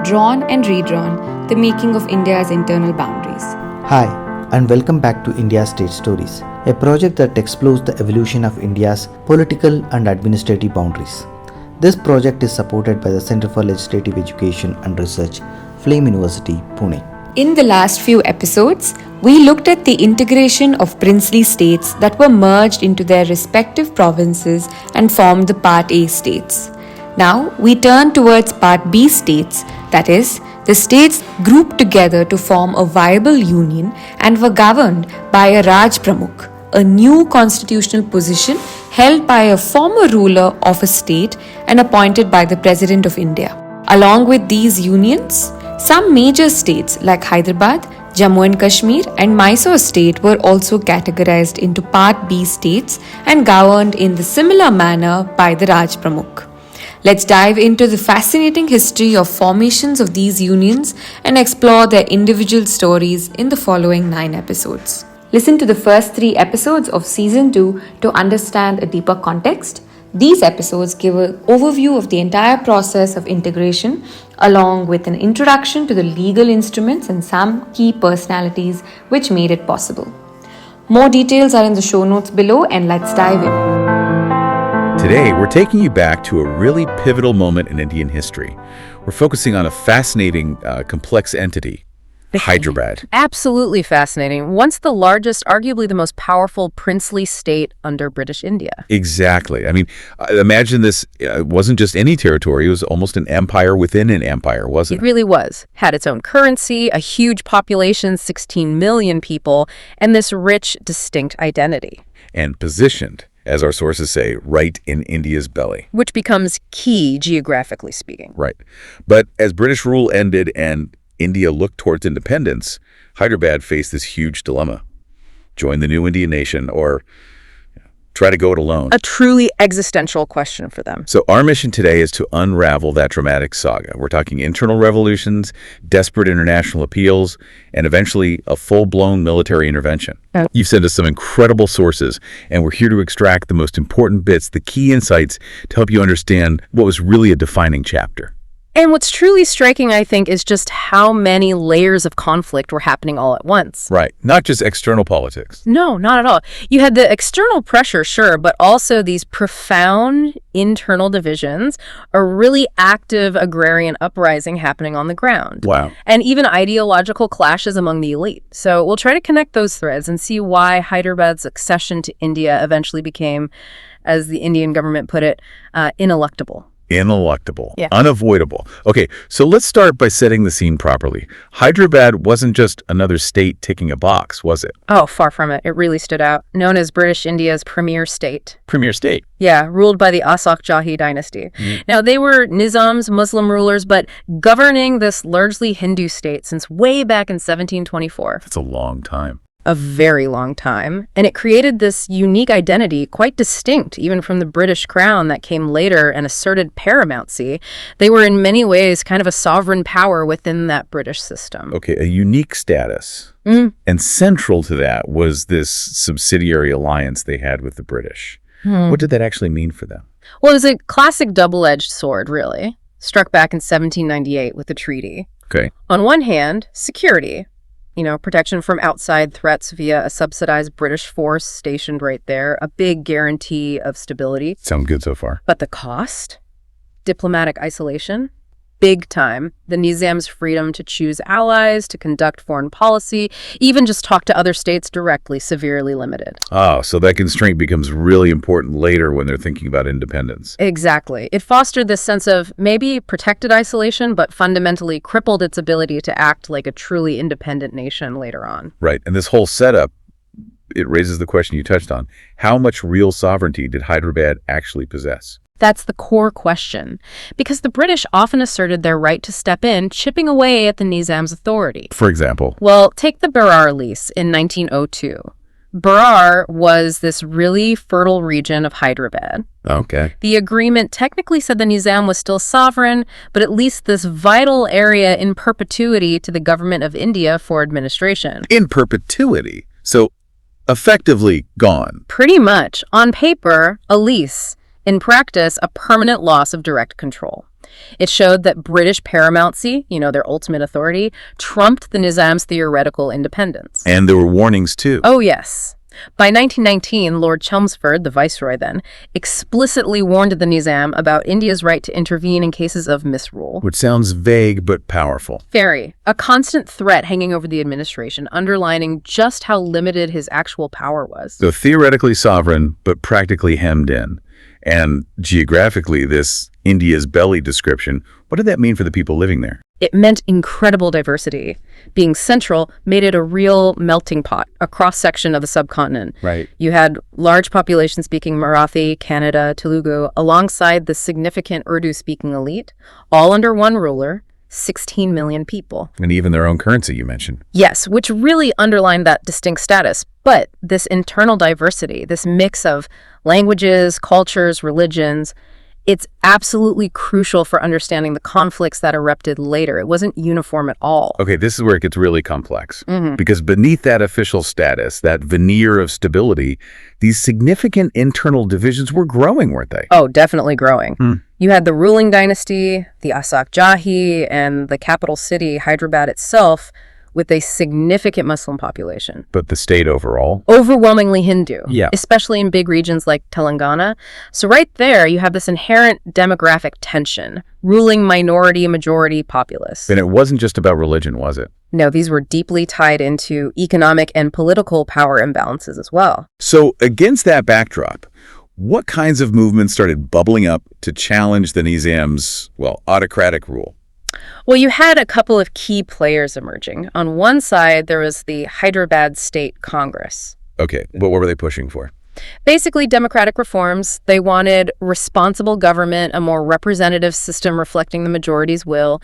drawn and redrawn, the making of India's internal boundaries. Hi, and welcome back to India's State Stories, a project that explores the evolution of India's political and administrative boundaries. This project is supported by the Center for Legislative Education and Research, Flame University, Pune. In the last few episodes, we looked at the integration of princely states that were merged into their respective provinces and formed the Part A states. Now, we turn towards Part B states, that is, the states grouped together to form a viable union and were governed by a Raj Pramukh, a new constitutional position held by a former ruler of a state and appointed by the President of India. Along with these unions, some major states like Hyderabad, Jammu and Kashmir and Mysore state were also categorized into Part B states and governed in the similar manner by the Raj Pramukh. Let's dive into the fascinating history of formations of these unions and explore their individual stories in the following 9 episodes. Listen to the first 3 episodes of Season 2 to understand a deeper context. These episodes give an overview of the entire process of integration, along with an introduction to the legal instruments and some key personalities which made it possible. More details are in the show notes below, and let's dive in. Today, we're taking you back to a really pivotal moment in Indian history. We're focusing on a fascinating, complex entity, Hyderabad. Absolutely fascinating. Once the largest, arguably the most powerful princely state under British India. Exactly. I mean, imagine this wasn't just any territory. It was almost an empire within an empire, wasn't it? It really was. Had its own currency, a huge population, 16 million people, and this rich, distinct identity. And positioned, as our sources say, right in India's belly. Which becomes key, geographically speaking. Right. But as British rule ended and India looked towards independence, Hyderabad faced this huge dilemma. Join the new Indian nation or try to go it alone. A truly existential question for them. So our mission today is to unravel that dramatic saga. We're talking internal revolutions, desperate international appeals, and eventually a full-blown military intervention. You've sent us some incredible sources, and we're here to extract the most important bits, the key insights, to help you understand what was really a defining chapter. And what's truly striking, I think, is just how many layers of conflict were happening all at once. Right. Not just external politics. No, not at all. You had the external pressure, sure, but also these profound internal divisions, a really active agrarian uprising happening on the ground. Wow. And even ideological clashes among the elite. So we'll try to connect those threads and see why Hyderabad's accession to India eventually became, as the Indian government put it, ineluctable. Ineluctable. Yeah. Unavoidable. Okay, so let's start by setting the scene properly. Hyderabad wasn't just another state ticking a box, was it? Oh, far from it. It really stood out. Known as British India's premier state. Premier state. Yeah, ruled by the Asaf Jahi dynasty. Now, they were Nizam's Muslim rulers, but governing this largely Hindu state since way back in 1724. That's a long time. A very long time, and it created this unique identity, quite distinct even from the British crown that came later and asserted paramountcy. They were in many ways kind of a sovereign power within that British system. Okay, a unique status. And central to that was this subsidiary alliance they had with the British. What did that actually mean for them? Well, it was a classic double-edged sword, really, struck back in 1798 with the treaty. Okay. On one hand, security. Protection from outside threats via a subsidized British force stationed right there, a big guarantee of stability. Sound good so far. But the cost? Diplomatic isolation? Big time. The Nizam's freedom to choose allies, to conduct foreign policy, even just talk to other states directly, severely limited. Oh, so that constraint becomes really important later when they're thinking about independence. Exactly. It fostered this sense of maybe protected isolation, but fundamentally crippled its ability to act like a truly independent nation later on. Right. And this whole setup, it raises the question you touched on. How much real sovereignty did Hyderabad actually possess? That's the core question, because the British often asserted their right to step in, chipping away at the Nizam's authority. For example? Well, take the Berar lease in 1902. Berar was this really fertile region of Hyderabad. Okay. The agreement technically said the Nizam was still sovereign, but at least this vital area in perpetuity to the government of India for administration. In perpetuity? So, effectively gone. Pretty much. On paper, a lease. In practice, a permanent loss of direct control. It showed that British paramountcy, their ultimate authority, trumped the Nizam's theoretical independence. And there were warnings, too. Oh, yes. By 1919, Lord Chelmsford, the viceroy then, explicitly warned the Nizam about India's right to intervene in cases of misrule. Which sounds vague but powerful. Very. A constant threat hanging over the administration, underlining just how limited his actual power was. So theoretically sovereign, but practically hemmed in. And geographically, this India's belly description, what did that mean for the people living there? It meant incredible diversity. Being central made it a real melting pot, a cross-section of the subcontinent. Right. You had large populations speaking Marathi, Kannada, Telugu, alongside the significant Urdu-speaking elite, all under one ruler, 16 million people. And even their own currency, you mentioned. Yes, which really underlined that distinct status. But this internal diversity, this mix of languages, cultures, religions, it's absolutely crucial for understanding the conflicts that erupted later. It wasn't uniform at all. Okay, this is where it gets really complex. Because beneath that official status, that veneer of stability, these significant internal divisions were growing, weren't they? Oh, definitely growing. You had the ruling dynasty, the Asak Jahi, and the capital city, Hyderabad itself, with a significant Muslim population. But the state overall? Overwhelmingly Hindu, Yeah. especially in big regions like Telangana. So right there, you have this inherent demographic tension, ruling minority-majority populace. And it wasn't just about religion, was it? No, these were deeply tied into economic and political power imbalances as well. So against that backdrop, what kinds of movements started bubbling up to challenge the Nizam's, autocratic rule? Well, you had a couple of key players emerging. On one side, there was the Hyderabad State Congress. Okay, but what were they pushing for? Basically, democratic reforms. They wanted responsible government, a more representative system reflecting the majority's will.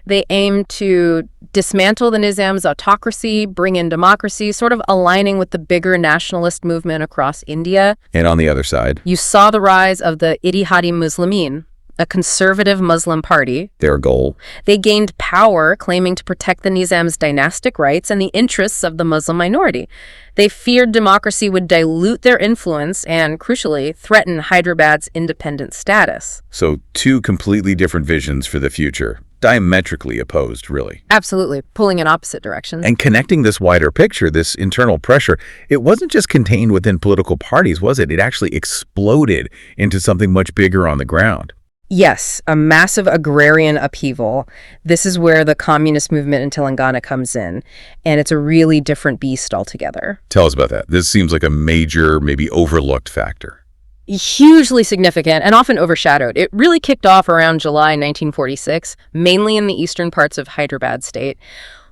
They aimed to dismantle the Nizam's autocracy, bring in democracy, sort of aligning with the bigger nationalist movement across India. And on the other side? You saw the rise of the Ittihad-e-Muslimin, a conservative Muslim party. Their goal? They gained power, claiming to protect the Nizam's dynastic rights and the interests of the Muslim minority. They feared democracy would dilute their influence and, crucially, threaten Hyderabad's independent status. So two completely different visions for the future. Diametrically opposed, really. Absolutely, pulling in opposite directions. And connecting this wider picture, this internal pressure, it wasn't just contained within political parties, was it? It actually exploded into something much bigger on the ground. Yes, a massive agrarian upheaval. This is where the communist movement in Telangana comes in, and it's a really different beast altogether. Tell us about that. This seems like a major, maybe overlooked factor. Hugely significant and often overshadowed. It really kicked off around July 1946, mainly in the eastern parts of Hyderabad state,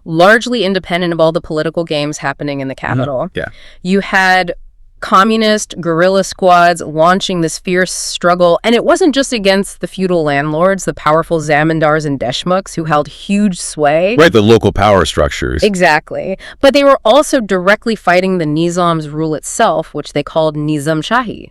largely independent of all the political games happening in the capital. Yeah. You had communist guerrilla squads launching this fierce struggle, and it wasn't just against the feudal landlords, the powerful zamindars and deshmukhs who held huge sway. Right, the local power structures. Exactly. But they were also directly fighting the Nizam's rule itself, which they called Nizam Shahi,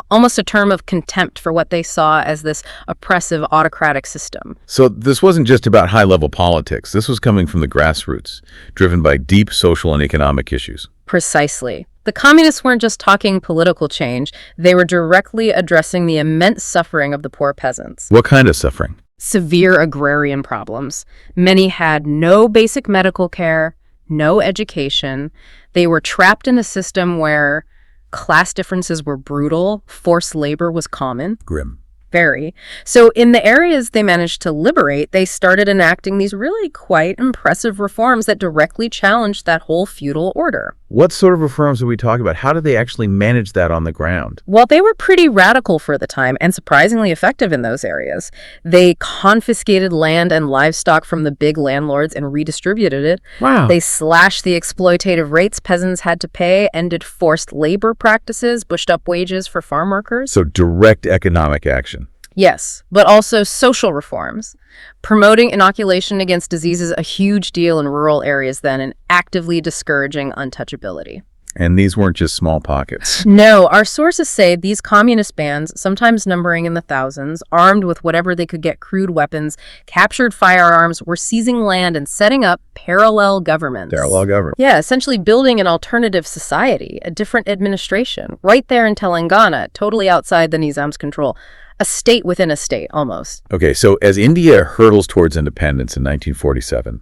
almost a term of contempt for what they saw as this oppressive autocratic system. So this wasn't just about high-level politics. This was coming from the grassroots, driven by deep social and economic issues. Precisely. The communists weren't just talking political change, they were directly addressing the immense suffering of the poor peasants. What kind of suffering? Severe agrarian problems. Many had no basic medical care, no education. They were trapped in a system where class differences were brutal, forced labor was common. Grim. Very. So in the areas they managed to liberate, they started enacting these really quite impressive reforms that directly challenged that whole feudal order. What sort of reforms are we talking about? How did they actually manage that on the ground? Well, they were pretty radical for the time and surprisingly effective in those areas. They confiscated land and livestock from the big landlords and redistributed it. Wow. They slashed the exploitative rates peasants had to pay, ended forced labor practices, pushed up wages for farm workers. So direct economic action. Yes, but also social reforms. Promoting inoculation against diseases a huge deal in rural areas then, and actively discouraging untouchability. And these weren't just small pockets. No, our sources say these communist bands, sometimes numbering in the thousands, armed with whatever they could get crude weapons, captured firearms, were seizing land and setting up parallel governments. Parallel government. Yeah, essentially building an alternative society, a different administration, right there in Telangana, totally outside the Nizam's control. a state within a state, almost. Okay, so as India hurdles towards independence in 1947,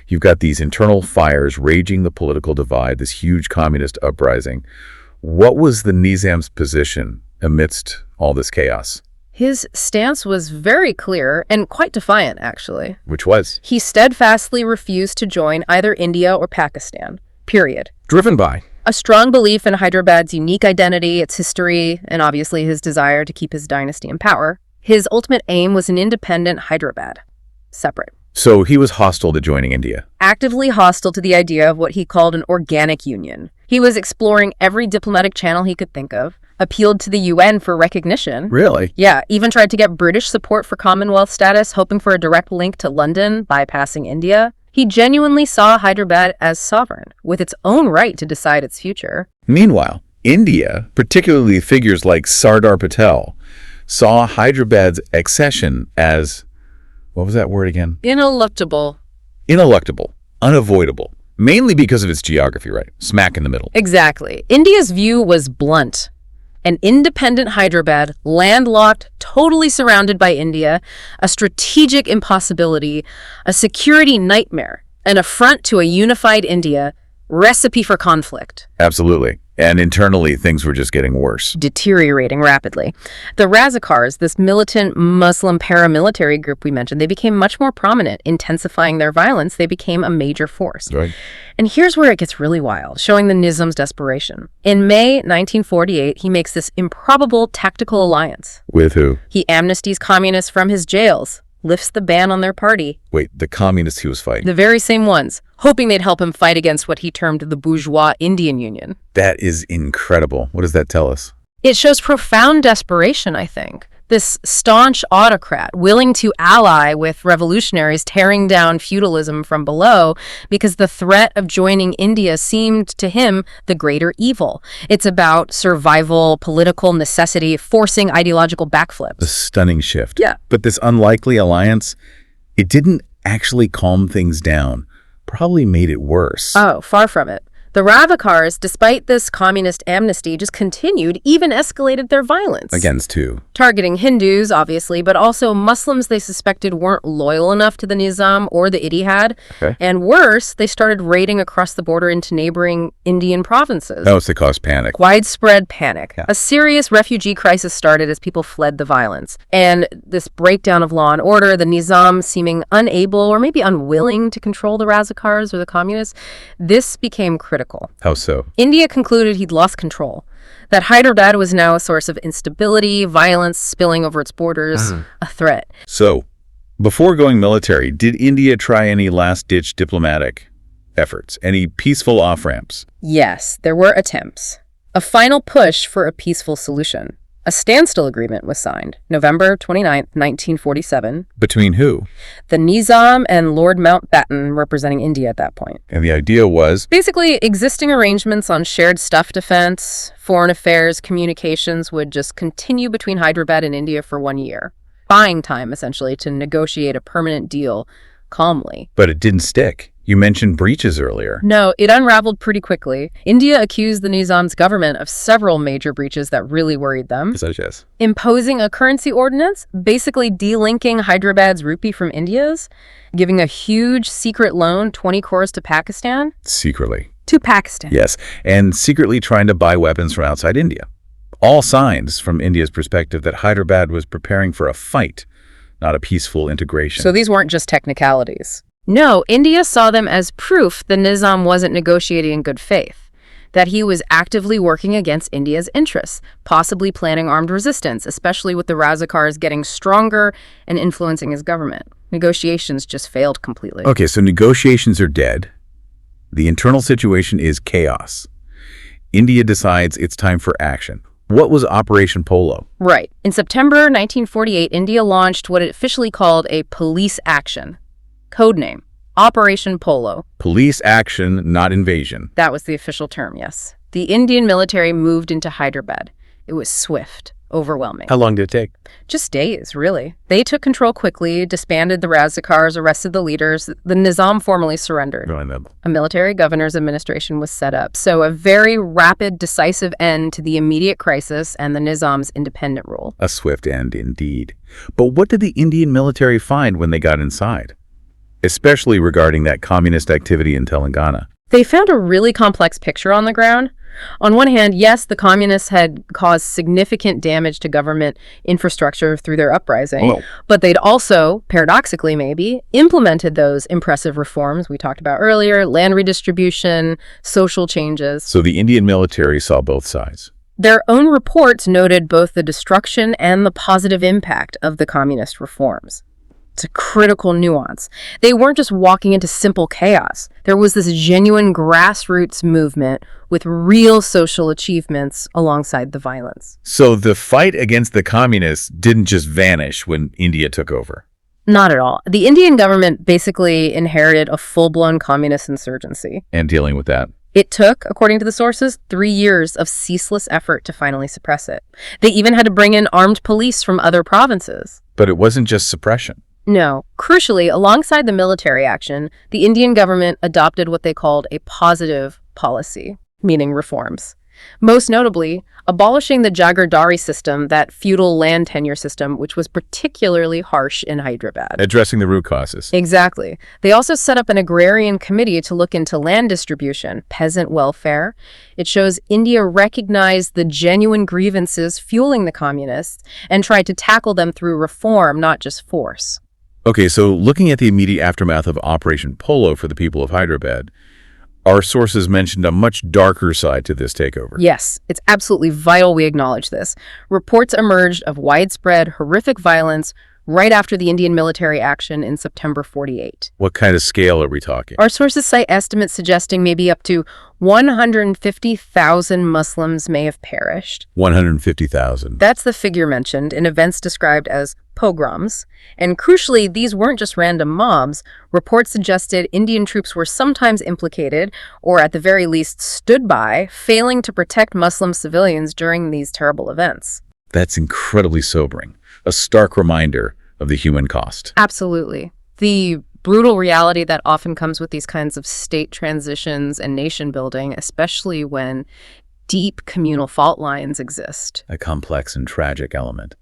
you've got these internal fires raging the political divide, this huge communist uprising. What was the Nizam's position amidst all this chaos? His stance was very clear and quite defiant, actually. Which was? He steadfastly refused to join either India or Pakistan, period. Driven by? A strong belief in Hyderabad's unique identity, its history, and obviously his desire to keep his dynasty in power. His ultimate aim was an independent Hyderabad, separate. So he was hostile to joining India. Actively hostile to the idea of what he called an organic union. He was exploring every diplomatic channel he could think of, appealed to the UN for recognition. Really? Yeah, even tried to get British support for Commonwealth status, hoping for a direct link to London, bypassing India. He genuinely saw Hyderabad as sovereign, with its own right to decide its future. Meanwhile, India, particularly figures like Sardar Patel, saw Hyderabad's accession as, what was that word again? Ineluctable. Ineluctable, unavoidable, mainly because of its geography, right? Smack in the middle. Exactly. India's view was blunt. An independent Hyderabad, landlocked, totally surrounded by India, a strategic impossibility, a security nightmare, an affront to a unified India, recipe for conflict. Absolutely. And internally, things were just getting worse. Deteriorating rapidly. The Razakars, this militant Muslim paramilitary group we mentioned, they became much more prominent, intensifying their violence. They became a major force. Right. And here's where it gets really wild, showing the Nizam's desperation. In May 1948, he makes this improbable tactical alliance. With who? He amnesties communists from his jails, lifts the ban on their party. Wait, the communists he was fighting? The very same ones, hoping they'd help him fight against what he termed the bourgeois Indian Union. That is incredible. What does that tell us? It shows profound desperation, I think. This staunch autocrat willing to ally with revolutionaries tearing down feudalism from below because the threat of joining India seemed to him the greater evil. It's about survival, political necessity, forcing ideological backflips. The stunning shift. Yeah. But this unlikely alliance, it didn't actually calm things down. Probably made it worse. Oh, far from it. The Razakars, despite this communist amnesty, just continued, even escalated their violence. Against who? Targeting Hindus, obviously, but also Muslims they suspected weren't loyal enough to the Nizam or the Ittihad. Okay. And worse, they started raiding across the border into neighboring Indian provinces. That was to cause panic. Widespread panic. Yeah. A serious refugee crisis started as people fled the violence. And this breakdown of law and order, the Nizam seeming unable or maybe unwilling to control the Razakars or the communists, this became critical. How so? India concluded he'd lost control, that Hyderabad was now a source of instability, violence spilling over its borders, a threat. So, before going military, did India try any last-ditch diplomatic efforts? Any peaceful off-ramps? Yes, there were attempts. A final push for a peaceful solution. A standstill agreement was signed, November 29, 1947. Between who? The Nizam and Lord Mountbatten representing India at that point. And the idea was? Basically, existing arrangements on shared stuff defense, foreign affairs, communications would just continue between Hyderabad and India for 1 year. Buying time, essentially, to negotiate a permanent deal calmly. But it didn't stick. You mentioned breaches earlier. No, it unraveled pretty quickly. India accused the Nizam's government of several major breaches that really worried them. Such as? Imposing a currency ordinance, basically delinking Hyderabad's rupee from India's, giving a huge secret loan, 20 crores to Pakistan. Secretly. To Pakistan. Yes, and secretly trying to buy weapons from outside India. All signs, from India's perspective, that Hyderabad was preparing for a fight, not a peaceful integration. So these weren't just technicalities. No, India saw them as proof the Nizam wasn't negotiating in good faith, that he was actively working against India's interests, possibly planning armed resistance, especially with the Razakars getting stronger and influencing his government. Negotiations just failed completely. Okay, so negotiations are dead. The internal situation is chaos. India decides it's time for action. What was Operation Polo? Right. In September 1948, India launched what it officially called a police action. Codename, Operation Polo. Police action, not invasion. That was the official term, yes. The Indian military moved into Hyderabad. It was swift, overwhelming. How long did it take? Just days, really. They took control quickly, disbanded the Razakars, arrested the leaders. The Nizam formally surrendered. A military governor's administration was set up. So a very rapid, decisive end to the immediate crisis and the Nizam's independent rule. A swift end, indeed. But what did the Indian military find when they got inside? Especially regarding that communist activity in Telangana. They found a really complex picture on the ground. On one hand, yes, the communists had caused significant damage to government infrastructure through their uprising, but they'd also, paradoxically maybe, implemented those impressive reforms we talked about earlier, land redistribution, social changes. So the Indian military saw both sides. Their own reports noted both the destruction and the positive impact of the communist reforms. It's a critical nuance. They weren't just walking into simple chaos. There was this genuine grassroots movement with real social achievements alongside the violence. So the fight against the communists didn't just vanish when India took over? Not at all. The Indian government basically inherited a full-blown communist insurgency. And dealing with that? It took, according to the sources, 3 years of ceaseless effort to finally suppress it. They even had to bring in armed police from other provinces. But it wasn't just suppression. No. Crucially, alongside the military action, the Indian government adopted what they called a positive policy, meaning reforms. Most notably, abolishing the Jagirdari system, that feudal land tenure system, which was particularly harsh in Hyderabad. Addressing the root causes. Exactly. They also set up an agrarian committee to look into land distribution, peasant welfare. It shows India recognized the genuine grievances fueling the communists and tried to tackle them through reform, not just force. Okay, so looking at the immediate aftermath of Operation Polo for the people of Hyderabad, our sources mentioned a much darker side to this takeover. Yes, it's absolutely vital we acknowledge this. Reports emerged of widespread, horrific violence right after the Indian military action in September 48. What kind of scale are we talking? Our sources cite estimates suggesting maybe up to 150,000 Muslims may have perished. 150,000. That's the figure mentioned in events described as pogroms. And crucially, these weren't just random mobs. Reports suggested Indian troops were sometimes implicated, or at the very least stood by, failing to protect Muslim civilians during these terrible events. That's incredibly sobering. A stark reminder of the human cost. Absolutely. The brutal reality that often comes with these kinds of state transitions and nation building, especially when deep communal fault lines exist. A complex and tragic element.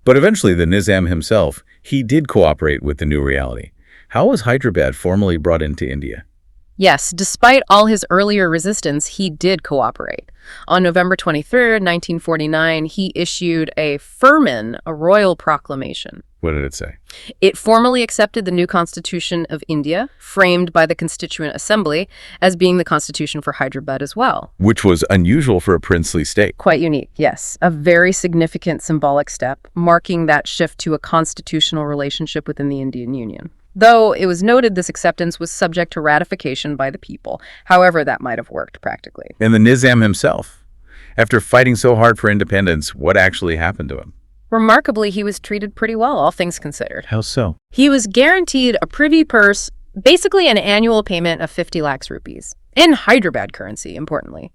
But eventually the Nizam himself, he did cooperate with the new reality. How was Hyderabad formally brought into India? Yes, despite all his earlier resistance, he did cooperate. On November 23, 1949, he issued a firman, a royal proclamation. What did it say? It formally accepted the new Constitution of India, framed by the Constituent Assembly, as being the Constitution for Hyderabad as well. Which was unusual for a princely state. Quite unique, yes. A very significant symbolic step, marking that shift to a constitutional relationship within the Indian Union. Though it was noted this acceptance was subject to ratification by the people, however that might have worked practically. And the Nizam himself, after fighting so hard for independence, what actually happened to him? Remarkably, he was treated pretty well, all things considered. How so? He was guaranteed a privy purse, basically an annual payment of 50 lakhs rupees, in Hyderabad currency, importantly,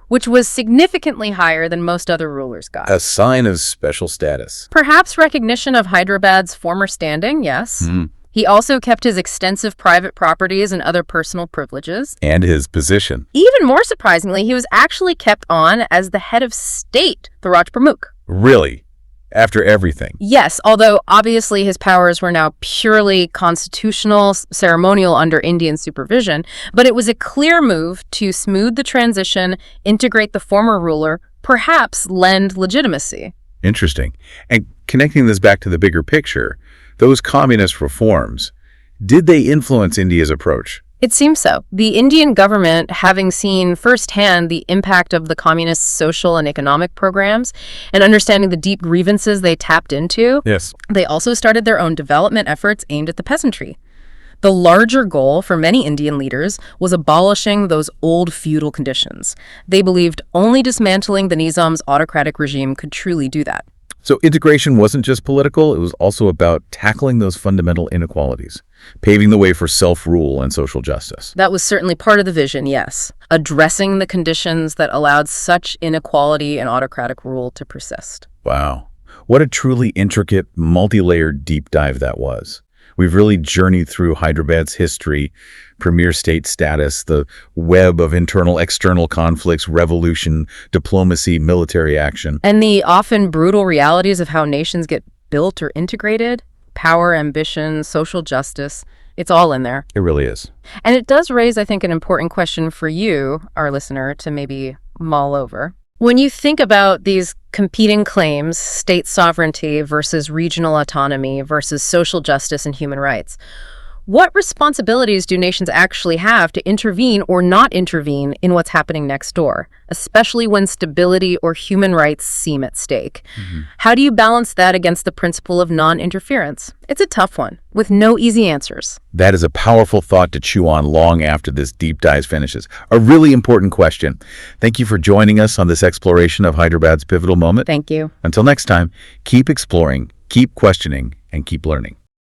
which was significantly higher than most other rulers got. A sign of special status. Perhaps recognition of Hyderabad's former standing, yes. He also kept his extensive private properties and other personal privileges. And his position. Even more surprisingly, he was actually kept on as the head of state, the Raj Pramukh. Really? After everything? Yes, although obviously his powers were now purely constitutional, ceremonial under Indian supervision, but it was a clear move to smooth the transition, integrate the former ruler, perhaps lend legitimacy. Interesting. And connecting this back to the bigger picture, those communist reforms, did they influence India's approach? It seems so. The Indian government, having seen firsthand the impact of the communist social and economic programs and understanding the deep grievances they tapped into, they also started their own development efforts aimed at the peasantry. The larger goal for many Indian leaders was abolishing those old feudal conditions. They believed only dismantling the Nizam's autocratic regime could truly do that. So integration wasn't just political, it was also about tackling those fundamental inequalities, paving the way for self-rule and social justice. That was certainly part of the vision, yes. Addressing the conditions that allowed such inequality and autocratic rule to persist. Wow. What a truly intricate, multi-layered deep dive that was. We've really journeyed through Hyderabad's history, premier state status, the web of internal, external conflicts, revolution, diplomacy, military action. And the often brutal realities of how nations get built or integrated, power, ambition, social justice, it's all in there. It really is. And it does raise, I think, an important question for you, our listener, to maybe mull over. When you think about these competing claims, state sovereignty versus regional autonomy versus social justice and human rights, what responsibilities do nations actually have to intervene or not intervene in what's happening next door, especially when stability or human rights seem at stake? How do you balance that against the principle of non-interference? It's a tough one, with no easy answers. That is a powerful thought to chew on long after this deep dive finishes. A really important question. Thank you for joining us on this exploration of Hyderabad's pivotal moment. Thank you. Until next time, keep exploring, keep questioning, and keep learning.